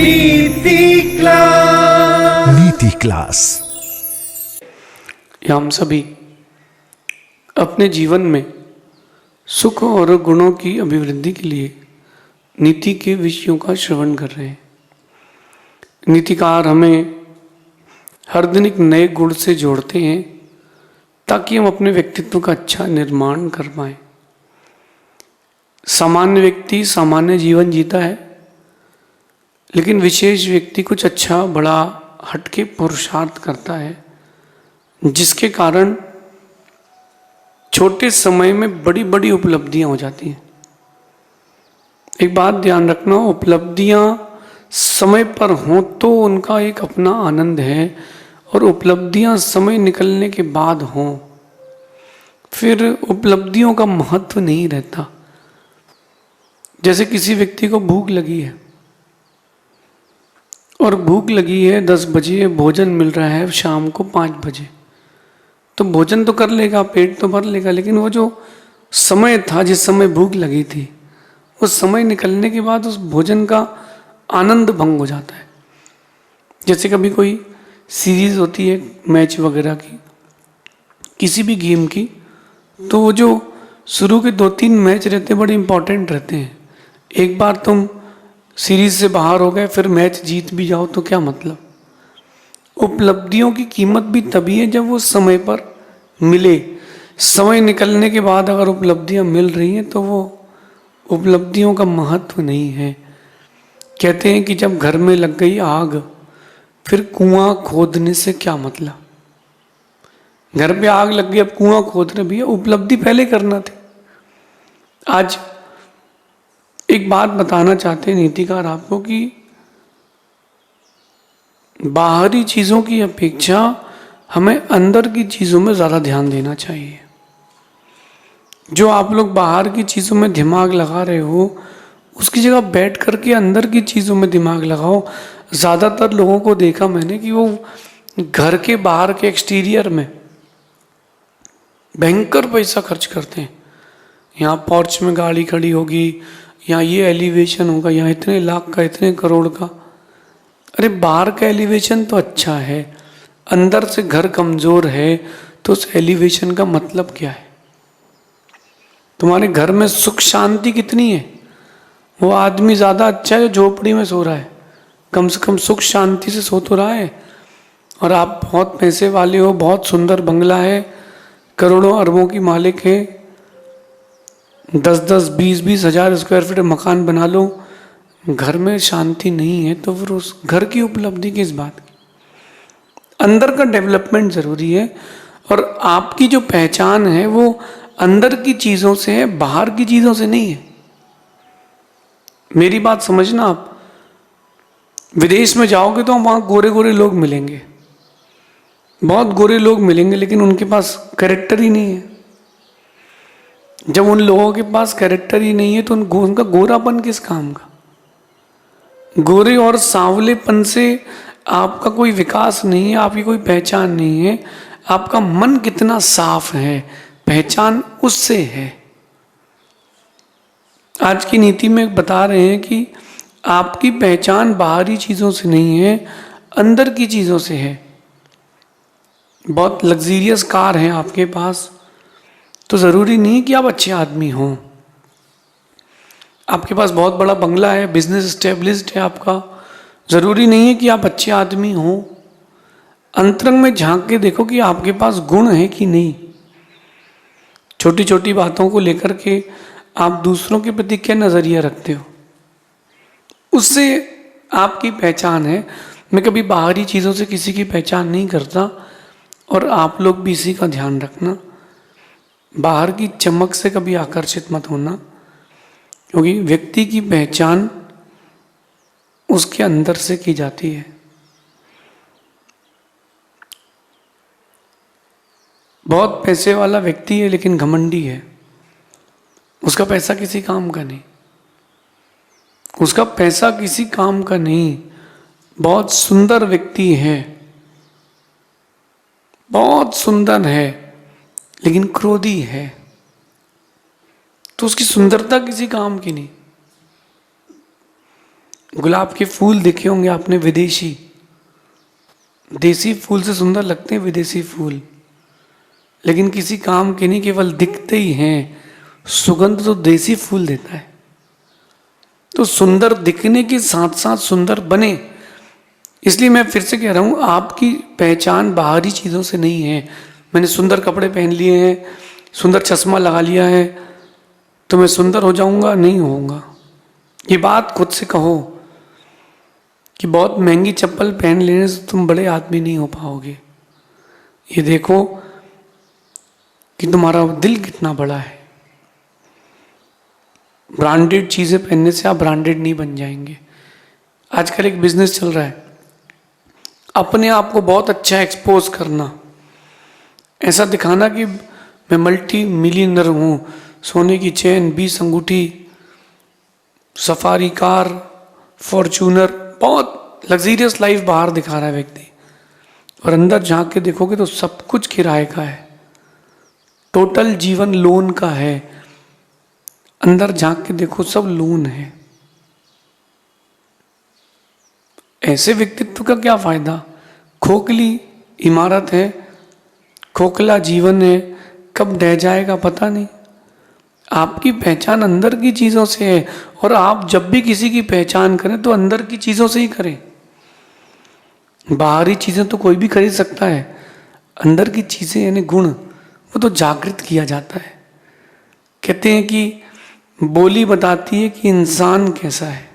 नीति क्लास। नीति क्लास। हम सभी अपने जीवन में सुख और गुणों की अभिवृद्धि के लिए नीति के विषयों का श्रवण कर रहे हैं। नीतिकार हमें हर दिन एक नए गुण से जोड़ते हैं ताकि हम अपने व्यक्तित्व का अच्छा निर्माण कर पाएं। सामान्य व्यक्ति सामान्य जीवन जीता है, लेकिन विशेष व्यक्ति कुछ अच्छा बड़ा हटके पुरुषार्थ करता है, जिसके कारण छोटे समय में बड़ी बड़ी उपलब्धियां हो जाती हैं। एक बात ध्यान रखना, उपलब्धियां समय पर हों तो उनका एक अपना आनंद है, और उपलब्धियां समय निकलने के बाद हों फिर उपलब्धियों का महत्व नहीं रहता। जैसे किसी व्यक्ति को भूख लगी है और भूख लगी है 10 बजे, भोजन मिल रहा है शाम को 5 बजे, तो भोजन तो कर लेगा, पेट तो भर लेगा, लेकिन वो जो समय था जिस समय भूख लगी थी, उस समय निकलने के बाद उस भोजन का आनंद भंग हो जाता है। जैसे कभी कोई सीरीज होती है मैच वगैरह की, किसी भी गेम की, तो वो जो शुरू के 2-3 मैच रहते हैं बड़े इंपॉर्टेंट रहते हैं। एक बार तुम सीरीज से बाहर हो गए, फिर मैच जीत भी जाओ तो क्या मतलब। उपलब्धियों की कीमत भी तभी है जब वो समय पर मिले। समय निकलने के बाद अगर उपलब्धियां मिल रही हैं तो वो उपलब्धियों का महत्व नहीं है। कहते हैं कि जब घर में लग गई आग, फिर कुआं खोदने से क्या मतलब। घर पे आग लग गई, अब कुआं खोद रहे भैया, उपलब्धि पहले करना थी। आज एक बात बताना चाहते हैं नीतिकार आपको कि बाहरी चीजों की अपेक्षा हमें अंदर की चीजों में ज्यादा ध्यान देना चाहिए। जो आप लोग बाहर की चीजों में दिमाग लगा रहे हो, उसकी जगह बैठ करके अंदर की चीजों में दिमाग लगाओ। ज्यादातर लोगों को देखा मैंने कि वो घर के बाहर के एक्सटीरियर में भयंकर पैसा खर्च करते हैं। यहाँ पोर्च में गाड़ी खड़ी होगी, यहाँ ये एलिवेशन होगा, यहाँ इतने लाख का, इतने करोड़ का। अरे बाहर का एलिवेशन तो अच्छा है, अंदर से घर कमजोर है, तो उस एलिवेशन का मतलब क्या है। तुम्हारे घर में सुख शांति कितनी है। वो आदमी ज्यादा अच्छा है जो झोपड़ी में सो रहा है, कम से कम सुख शांति से सो तो रहा है। और आप बहुत पैसे वाले हो, बहुत सुंदर बंगला है, करोड़ों अरबों की मालिक है, 10-10, 20-20 हजार स्क्वायर फीट मकान बना लो, घर में शांति नहीं है, तो फिर उस घर की उपलब्धि किस बात की। अंदर का डेवलपमेंट जरूरी है, और आपकी जो पहचान है वो अंदर की चीजों से है, बाहर की चीजों से नहीं है। मेरी बात समझना, आप विदेश में जाओगे तो वहां गोरे गोरे लोग मिलेंगे, बहुत गोरे लोग मिलेंगे, लेकिन उनके पास कैरेक्टर ही नहीं है। जब उन लोगों के पास कैरेक्टर ही नहीं है तो उनका गोरापन किस काम का। गोरे और सांवलेपन से आपका कोई विकास नहीं है, आपकी कोई पहचान नहीं है। आपका मन कितना साफ है, पहचान उससे है। आज की नीति में बता रहे हैं कि आपकी पहचान बाहरी चीजों से नहीं है, अंदर की चीजों से है। बहुत लग्जीरियस कार है आपके पास, तो जरूरी नहीं कि आप अच्छे आदमी हों। आपके पास बहुत बड़ा बंगला है, बिजनेस एस्टेब्लिश्ड है आपका, जरूरी नहीं है कि आप अच्छे आदमी हों। अंतरंग में झांक के देखो कि आपके पास गुण है कि नहीं। छोटी छोटी बातों को लेकर के आप दूसरों के प्रति क्या नजरिया रखते हो, उससे आपकी पहचान है। मैं कभी बाहरी चीजों से किसी की पहचान नहीं करता, और आप लोग भी इसी का ध्यान रखना। बाहर की चमक से कभी आकर्षित मत होना, क्योंकि व्यक्ति की पहचान उसके अंदर से की जाती है। बहुत पैसे वाला व्यक्ति है लेकिन घमंडी है, उसका पैसा किसी काम का नहीं, उसका पैसा किसी काम का नहीं। बहुत सुंदर व्यक्ति है, बहुत सुंदर है, लेकिन क्रोधी है, तो उसकी सुंदरता किसी काम की नहीं। गुलाब के फूल देखे होंगे आपने विदेशी, देसी फूल से सुंदर लगते हैं विदेशी फूल, लेकिन किसी काम के नहीं, केवल दिखते ही हैं। सुगंध तो देसी फूल देता है। तो सुंदर दिखने के साथ साथ सुंदर बने। इसलिए मैं फिर से कह रहा हूं, आपकी पहचान बाहरी चीजों से नहीं है। मैंने सुंदर कपड़े पहन लिए हैं, सुंदर चश्मा लगा लिया है तो मैं सुंदर हो जाऊंगा, नहीं होऊंगा। ये बात खुद से कहो कि बहुत महंगी चप्पल पहन लेने से तुम बड़े आदमी नहीं हो पाओगे। ये देखो कि तुम्हारा दिल कितना बड़ा है। ब्रांडेड चीजें पहनने से आप ब्रांडेड नहीं बन जाएंगे। आजकल एक बिजनेस चल रहा है, अपने आप को बहुत अच्छा एक्सपोज करना, ऐसा दिखाना कि मैं मल्टी मिलियनर हूं, सोने की चेन, 20 अंगूठी, सफारी कार, फॉर्च्यूनर, बहुत लग्जरियस लाइफ बाहर दिखा रहा है व्यक्ति, और अंदर झांक के देखोगे तो सब कुछ किराए का है, टोटल जीवन लोन का है। अंदर झांक के देखो सब लोन है। ऐसे व्यक्तित्व का क्या फायदा? खोखली इमारत है, खोखला जीवन है, कब ढह जाएगा पता नहीं। आपकी पहचान अंदर की चीजों से है, और आप जब भी किसी की पहचान करें तो अंदर की चीजों से ही करें। बाहरी चीजें तो कोई भी खरीद सकता है, अंदर की चीजें यानी गुण, वो तो जागृत किया जाता है। कहते हैं कि बोली बताती है कि इंसान कैसा है,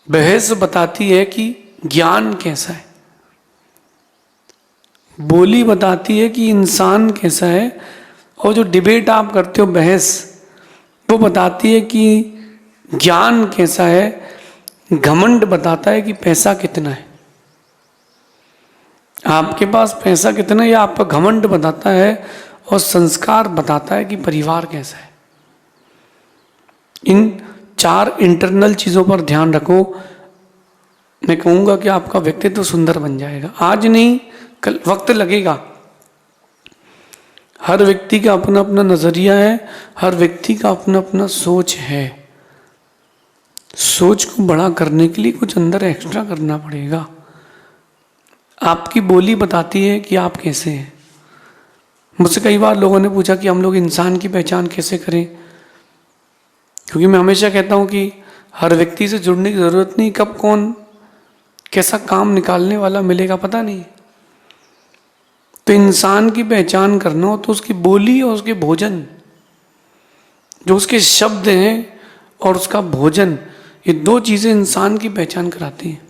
बहस बताती है कि ज्ञान कैसा है। बोली बताती है कि इंसान कैसा है, और जो डिबेट आप करते हो, बहस, वो बताती है कि ज्ञान कैसा है। घमंड बताता है कि पैसा कितना है। आपके पास पैसा कितना है, या आपका घमंड बताता है, और संस्कार बताता है कि परिवार कैसा है। इन 4 इंटरनल चीजों पर ध्यान रखो। मैं कहूंगा कि आपका व्यक्तित्व सुंदर बन जाएगा। आज नहीं, कल वक्त लगेगा। हर व्यक्ति का अपना अपना नजरिया है, हर व्यक्ति का अपना अपना सोच है। सोच को बड़ा करने के लिए कुछ अंदर एक्स्ट्रा करना पड़ेगा। आपकी बोली बताती है कि आप कैसे हैं। मुझसे कई बार लोगों ने पूछा कि हम लोग इंसान की पहचान कैसे करें, क्योंकि मैं हमेशा कहता हूं कि हर व्यक्ति से जुड़ने की जरूरत नहीं, कब कौन कैसा काम निकालने वाला मिलेगा पता नहीं। तो इंसान की पहचान करना हो तो उसकी बोली और उसके भोजन, जो उसके शब्द हैं और उसका भोजन, ये 2 चीजें इंसान की पहचान कराती हैं।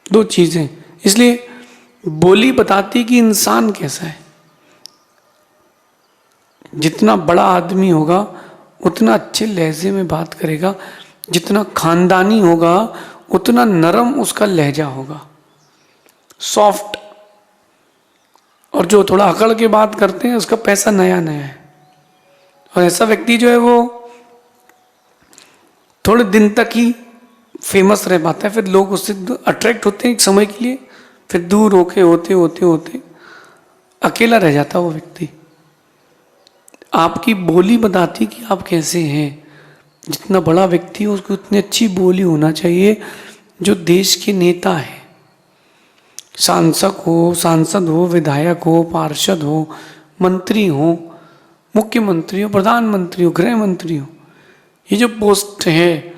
2 चीजें। इसलिए बोली बताती कि इंसान कैसा है। जितना बड़ा आदमी होगा उतना अच्छे लहजे में बात करेगा, जितना खानदानी होगा उतना नरम उसका लहजा होगा, सॉफ्ट। और जो थोड़ा अकड़ के बात करते हैं उसका पैसा नया नया है। और ऐसा व्यक्ति जो है वो थोड़े दिन तक ही फेमस रह पाता है, फिर लोग उससे अट्रैक्ट होते हैं एक समय के लिए, फिर दूर होके होते होते होते अकेला रह जाता है वो व्यक्ति। आपकी बोली बताती कि आप कैसे हैं। जितना बड़ा व्यक्ति हो उसको उतनी अच्छी बोली होना चाहिए। जो देश के नेता है, सांसद हो, विधायक हो, पार्षद हो, मंत्री हो, मुख्यमंत्री हो, प्रधानमंत्री हो, गृह मंत्री हो, ये जो पोस्ट है,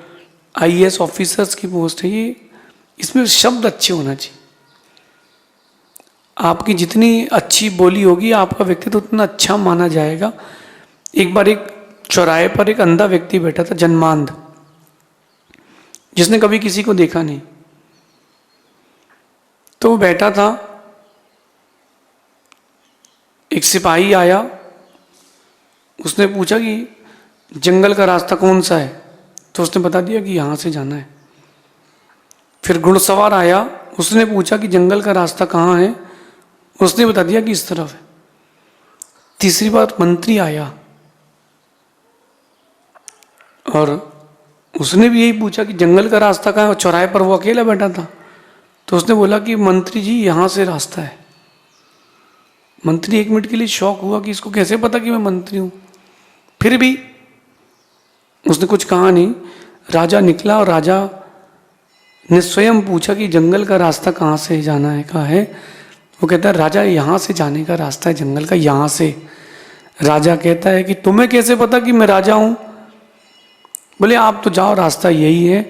आईएएस ऑफिसर्स की पोस्ट है, ये इसमें शब्द अच्छे होना चाहिए। आपकी जितनी अच्छी बोली होगी आपका व्यक्तित्व उतना अच्छा माना जाएगा। एक बार एक चौराहे पर एक अंधा व्यक्ति बैठा था, जन्मांध, जिसने कभी किसी को देखा नहीं। तो वो बैठा था, एक सिपाही आया, उसने पूछा कि जंगल का रास्ता कौन सा है, तो उसने बता दिया कि यहां से जाना है। फिर घुड़सवार आया, उसने पूछा कि जंगल का रास्ता कहाँ है, उसने बता दिया कि इस तरफ है। तीसरी बार मंत्री आया और उसने भी यही पूछा कि जंगल का रास्ता कहाँ है, और चौराहे पर वो अकेला बैठा था। तो उसने बोला कि मंत्री जी यहां से रास्ता है। मंत्री 1 मिनट के लिए शॉक हुआ कि इसको कैसे पता कि मैं मंत्री हूं। फिर भी उसने कुछ कहा नहीं। राजा निकला और राजा ने स्वयं पूछा कि जंगल का रास्ता कहाँ से जाना है, कहाँ है। वो कहता है राजा यहाँ से जाने का रास्ता है जंगल का, यहाँ से। राजा कहता है कि तुम्हें कैसे पता कि मैं राजा हूँ? बोले आप तो जाओ, रास्ता यही है।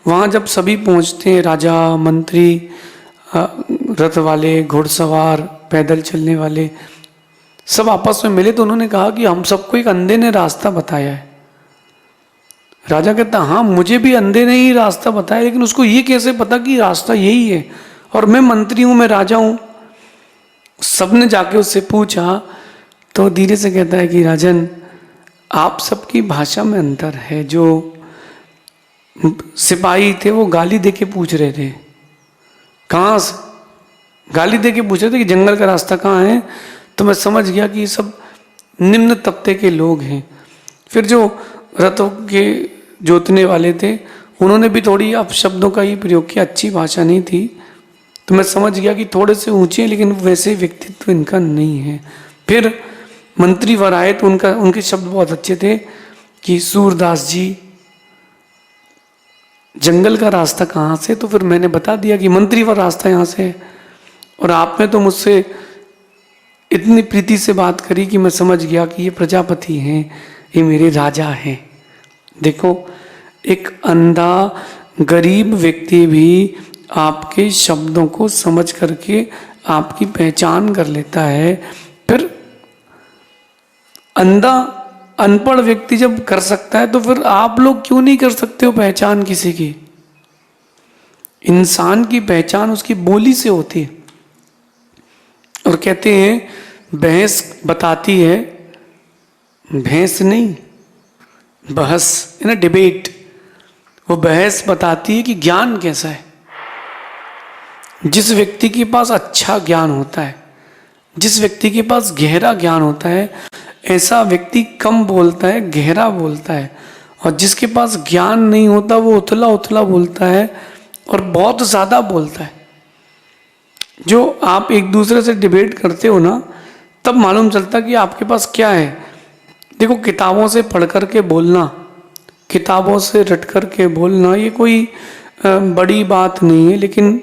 वहाँ जब सभी पहुँचते हैं, राजा, मंत्री, रथ वाले, घुड़सवार, पैदल चलने वाले, सब आपस में मिले तो उन्होंने कहा कि हम सबको एक अंधे ने रास्ता बताया है। राजा कहता हाँ मुझे भी अंधे ने ही रास्ता बताया, लेकिन उसको ये कैसे पता कि रास्ता यही है, और मैं मंत्री हूँ, मैं राजा हूँ। सबने जाके उससे पूछा तो धीरे से कहता है कि राजन, आप सबकी भाषा में अंतर है। जो सिपाही थे वो गाली दे के पूछ रहे थे, कहाँ से गाली दे के पूछ रहे थे कि जंगल का रास्ता कहाँ है। तो मैं समझ गया कि सब निम्न तबके के लोग हैं। फिर जो रथों के जोतने वाले थे उन्होंने भी थोड़ी अपशब्दों का ही प्रयोग किया, अच्छी भाषा नहीं थी। तो मैं समझ गया कि थोड़े से ऊंचे हैं, लेकिन वैसे व्यक्तित्व इनका नहीं है। फिर मंत्री वर आए तो उनके शब्द बहुत अच्छे थे कि सूरदास जी, जंगल का रास्ता कहाँ से? तो फिर मैंने बता दिया कि मंत्री वर रास्ता यहाँ से है। और आपने तो मुझसे इतनी प्रीति से बात करी कि मैं समझ गया कि ये प्रजापति हैं, ये मेरे राजा हैं। देखो, एक अंधा गरीब व्यक्ति भी आपके शब्दों को समझ करके आपकी पहचान कर लेता है। फिर अंधा अनपढ़ व्यक्ति जब कर सकता है तो फिर आप लोग क्यों नहीं कर सकते हो पहचान किसी की? इंसान की पहचान उसकी बोली से होती है। और कहते हैं भैंस बताती है, भैंस नहीं, बहस है ना, डिबेट, वो बहस बताती है कि ज्ञान कैसा है। जिस व्यक्ति के पास अच्छा ज्ञान होता है, जिस व्यक्ति के पास गहरा ज्ञान होता है, ऐसा व्यक्ति कम बोलता है, गहरा बोलता है। और जिसके पास ज्ञान नहीं होता वो उथला उथला बोलता है और बहुत ज़्यादा बोलता है। जो आप एक दूसरे से डिबेट करते हो ना, तब मालूम चलता कि आपके पास क्या है। देखो, किताबों से पढ़ कर के बोलना, किताबों से रट कर के बोलना, ये कोई बड़ी बात नहीं है। लेकिन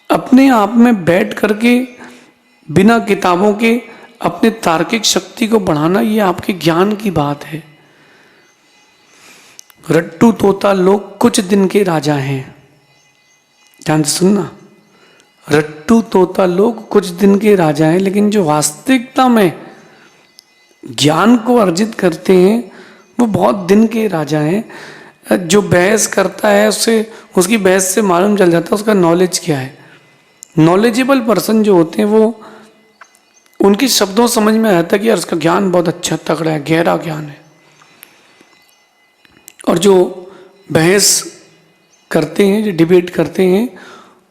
अपने आप में बैठ करके बिना किताबों के अपने तार्किक शक्ति को बढ़ाना, ये आपके ज्ञान की बात है। रट्टू तोता लोग कुछ दिन के राजा हैं। ध्यान से सुनना, रट्टू तोता लोग कुछ दिन के राजा हैं, लेकिन जो वास्तविकता में ज्ञान को अर्जित करते हैं वो बहुत दिन के राजा हैं। जो बहस करता है उससे, उसकी बहस से मालूम चल जाता है उसका नॉलेज क्या है। नॉलेजेबल पर्सन जो होते हैं वो, उनके शब्दों समझ में आता है कि यार उसका ज्ञान बहुत अच्छा तगड़ा है, गहरा ज्ञान है। और जो बहस करते हैं, जो डिबेट करते हैं,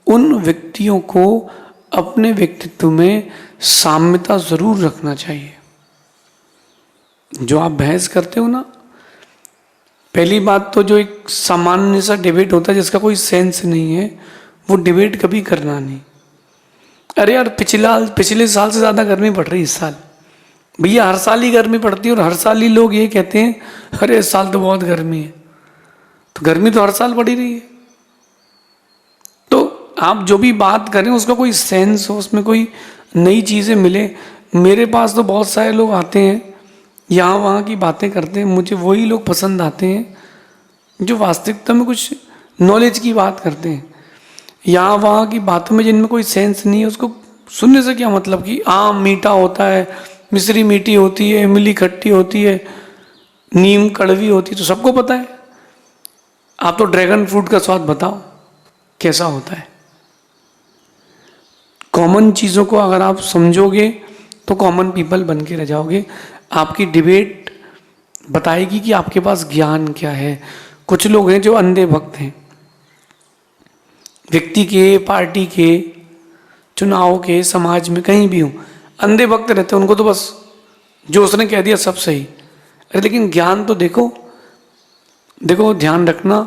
उन व्यक्तियों को अपने व्यक्तित्व में साम्यता जरूर रखना चाहिए। जो आप बहस करते हो ना, पहली बात तो जो एक सामान्य सा डिबेट होता है जिसका कोई सेंस नहीं है, वो डिबेट कभी करना नहीं। अरे यार, पिछले साल से ज़्यादा गर्मी पड़ रही है इस साल। भैया, हर साल ही गर्मी पड़ती है और हर साल ही लोग ये कहते हैं अरे इस साल तो बहुत गर्मी है। तो गर्मी तो हर साल पड़ी रही है। तो आप जो भी बात करें उसका कोई सेंस हो, उसमें कोई नई चीज़ें मिले। मेरे पास तो बहुत सारे लोग आते हैं, यहाँ वहाँ की बातें करते हैं, मुझे वही लोग पसंद आते हैं जो वास्तविकता में कुछ नॉलेज की बात करते हैं। यहाँ वहाँ की बातों में जिनमें कोई सेंस नहीं है, उसको सुनने से क्या मतलब कि आम मीठा होता है, मिश्री मीठी होती है, इमली खट्टी होती है, नीम कड़वी होती है, तो सबको पता है। आप तो ड्रैगन फ्रूट का स्वाद बताओ कैसा होता है। कॉमन चीज़ों को अगर आप समझोगे तो कॉमन पीपल बन के रह जाओगे। आपकी डिबेट बताएगी कि आपके पास ज्ञान क्या है। कुछ लोग हैं जो अंधे भक्त हैं, व्यक्ति के, पार्टी के, चुनाव के, समाज में कहीं भी हो, अंधे भक्त रहते हैं। उनको तो बस जो उसने कह दिया सब सही। अरे लेकिन ज्ञान तो देखो। देखो, ध्यान रखना,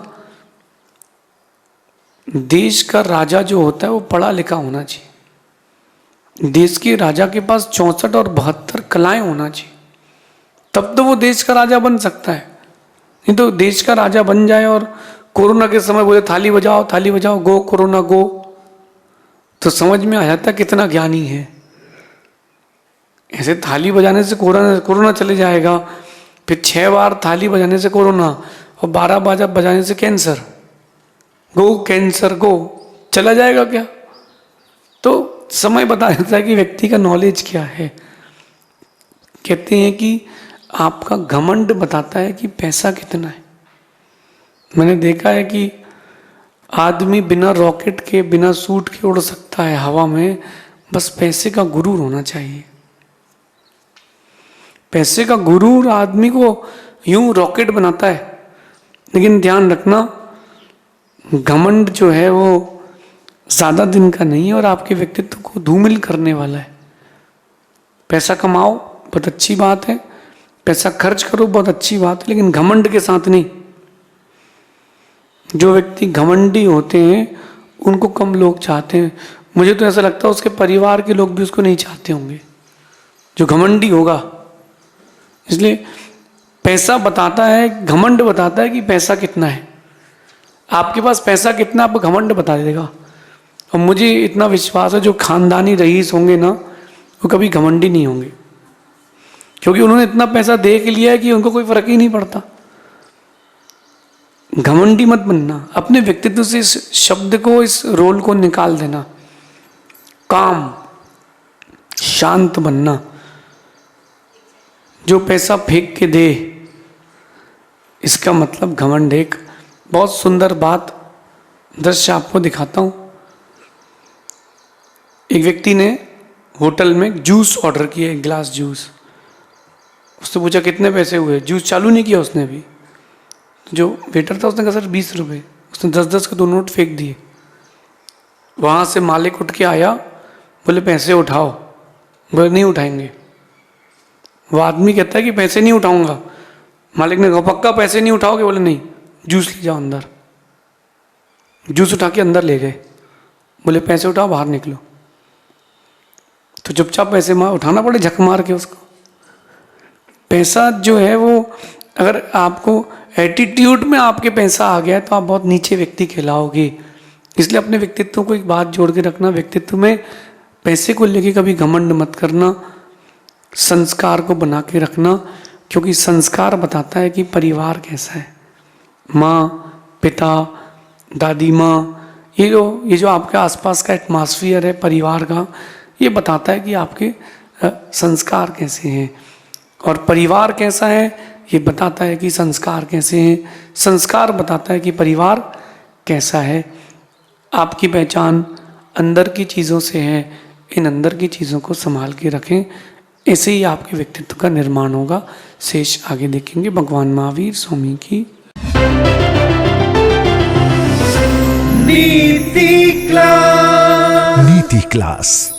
देश का राजा जो होता है वो पढ़ा लिखा होना चाहिए। देश के राजा के पास 64 और 72 कलाएं होना चाहिए, तब तो वो देश का राजा बन सकता है। नहीं तो देश का राजा बन जाए और कोरोना के समय बोले थाली बजाओ गो कोरोना गो, तो समझ में आ जाता कितना ज्ञानी है। ऐसे थाली बजाने से कोरोना चले जाएगा, फिर 6 बार थाली बजाने से कोरोना और 12 बाजा बजाने से कैंसर, गो कैंसर गो, चला जाएगा क्या? तो समय बता देता है कि व्यक्ति का नॉलेज क्या है। कहते हैं कि आपका घमंड बताता है कि पैसा कितना है। मैंने देखा है कि आदमी बिना रॉकेट के बिना सूट के उड़ सकता है हवा में, बस पैसे का गुरूर होना चाहिए। पैसे का गुरूर आदमी को यूं रॉकेट बनाता है। लेकिन ध्यान रखना, घमंड जो है वो ज्यादा दिन का नहीं है और आपके व्यक्तित्व को धूमिल करने वाला है। पैसा कमाओ बहुत अच्छी बात है, पैसा खर्च करो बहुत अच्छी बात है, लेकिन घमंड के साथ नहीं। जो व्यक्ति घमंडी होते हैं उनको कम लोग चाहते हैं। मुझे तो ऐसा लगता है उसके परिवार के लोग भी उसको नहीं चाहते होंगे जो घमंडी होगा। इसलिए पैसा बताता है, घमंड बताता है कि पैसा कितना है। आपके पास पैसा कितना आपको घमंड बता देगा। और मुझे इतना विश्वास है जो खानदानी रईस होंगे ना, वो कभी घमंडी नहीं होंगे, क्योंकि उन्होंने इतना पैसा देख लिया है कि उनको कोई फर्क ही नहीं पड़ता। घमंडी मत बनना, अपने व्यक्तित्व से इस शब्द को, इस रोल को निकाल देना। काम, शांत बनना। जो पैसा फेंक के दे, इसका मतलब घमंड। एक बहुत सुंदर बात दृश्य आपको दिखाता हूं। एक व्यक्ति ने होटल में जूस ऑर्डर किया, एक गिलास जूस। उससे पूछा कितने पैसे हुए, जूस चालू नहीं किया उसने अभी। जो वेटर था उसने कहा सर 20 रुपये। उसने 10-10 के 2 नोट फेंक दिए। वहाँ से मालिक उठ के आया, बोले पैसे उठाओ। बोले नहीं उठाएंगे। वो आदमी कहता है कि पैसे नहीं उठाऊंगा। मालिक ने कहा पक्का पैसे नहीं उठाओगे? बोले नहीं, जूस ले जाओ अंदर। जूस उठा के अंदर ले गए। बोले पैसे उठाओ, बाहर निकलो। तो चुपचाप पैसे उठाना पड़े झक मार के उसको। पैसा जो है वो, अगर आपको एटीट्यूड में आपके पैसा आ गया तो आप बहुत नीचे व्यक्ति कहलाओगे। इसलिए अपने व्यक्तित्व को एक बात जोड़ के रखना, व्यक्तित्व में पैसे को लेके कभी घमंड मत करना। संस्कार को बना के रखना, क्योंकि संस्कार बताता है कि परिवार कैसा है। माँ, पिता, दादी माँ, ये जो आपके आसपास का एटमॉस्फेयर है परिवार का, ये बताता है कि आपके संस्कार कैसे हैं। और परिवार कैसा है ये बताता है कि संस्कार कैसे हैं। संस्कार बताता है कि परिवार कैसा है। आपकी पहचान अंदर की चीज़ों से है। इन अंदर की चीज़ों को संभाल के रखें, ऐसे ही आपके व्यक्तित्व का निर्माण होगा। शेष आगे देखेंगे। भगवान महावीर स्वामी की नीति क्लास। नीति क्लास।